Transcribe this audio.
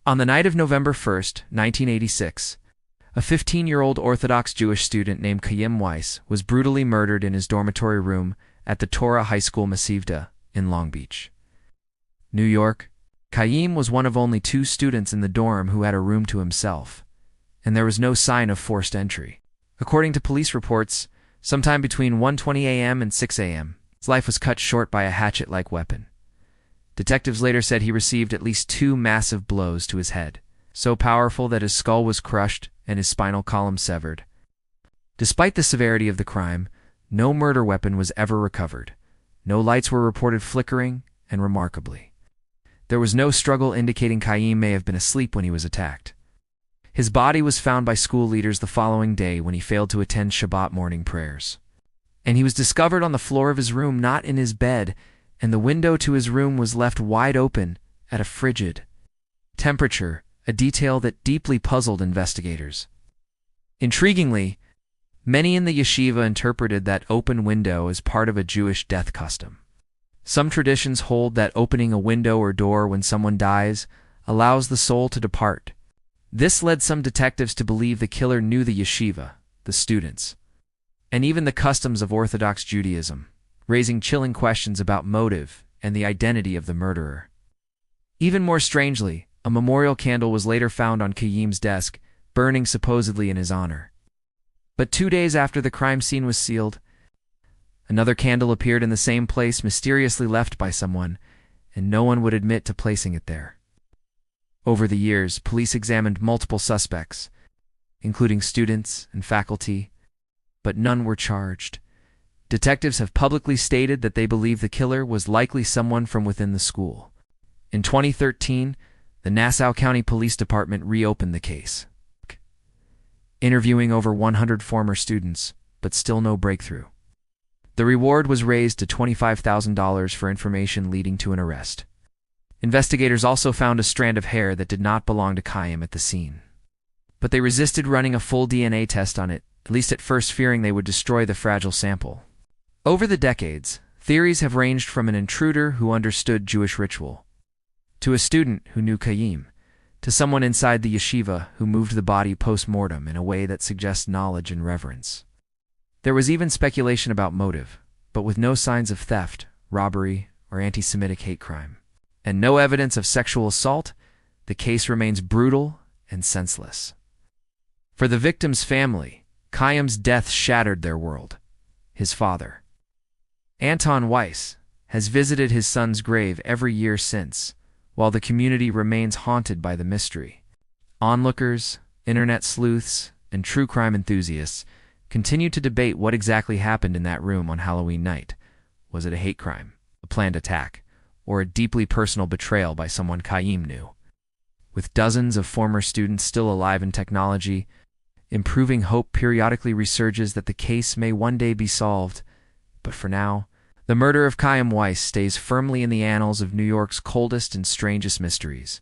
On the night of November 1st, 1986, a 15-year-old Orthodox Jewish student named Chaim Weiss was brutally murdered in his dormitory room at the Torah High School Masivta in Long Beach, New York. Chaim was one of only 2 students in the dorm who had a room to himself, and there was no sign of forced entry. According to police reports, sometime between 1:20 a.m. and 6 a.m., his life was cut short by a hatchet-like weapon. Detectives later said he received at least 2 massive blows to his head, so powerful that his skull was crushed and his spinal column severed. Despite the severity of the crime, no murder weapon was ever recovered. No lights were reported flickering, and remarkably, there was no struggle indicating Chaim may have been asleep when he was attacked. His body was found by school leaders the following day when he failed to attend Shabbat morning prayers. And he was discovered on the floor of his room, not in his bed, and the window to his room was left wide open at a frigid temperature, a detail that deeply puzzled investigators. Intriguingly, many in the yeshiva interpreted that open window as part of a Jewish death custom. Some traditions hold that opening a window or door when someone dies allows the soul to depart. This led some detectives to believe the killer knew the yeshiva, the students, and even the customs of Orthodox Judaism, raising chilling questions about motive and the identity of the murderer. Even more strangely, a memorial candle was later found on Chaim's desk, burning supposedly in his honor. But 2 days after the crime scene was sealed, another candle appeared in the same place, mysteriously left by someone, and no one would admit to placing it there. Over the years, police examined multiple suspects, including students and faculty, but none were charged. Detectives have publicly stated that they believe the killer was likely someone from within the school. In 2013, the Nassau County Police Department reopened the case, interviewing over 100 former students, but still no breakthrough. The reward was raised to $25,000 for information leading to an arrest. Investigators also found a strand of hair that did not belong to Chaim at the scene, but they resisted running a full DNA test on it, at least at first, fearing they would destroy the fragile sample. Over the decades, theories have ranged from an intruder who understood Jewish ritual, to a student who knew Chaim, to someone inside the yeshiva who moved the body post-mortem in a way that suggests knowledge and reverence. There was even speculation about motive, but with no signs of theft, robbery, or anti-Semitic hate crime, and no evidence of sexual assault, the case remains brutal and senseless. For the victim's family, Chaim's death shattered their world. His father, Anton Weiss, has visited his son's grave every year since, while the community remains haunted by the mystery. Onlookers, internet sleuths, and true crime enthusiasts continue to debate what exactly happened in that room on Halloween night. Was it a hate crime, a planned attack, or a deeply personal betrayal by someone Chaim knew? With dozens of former students still alive in technology, improving hope periodically resurges that the case may one day be solved. But for now, the murder of Chaim Weiss stays firmly in the annals of New York's coldest and strangest mysteries.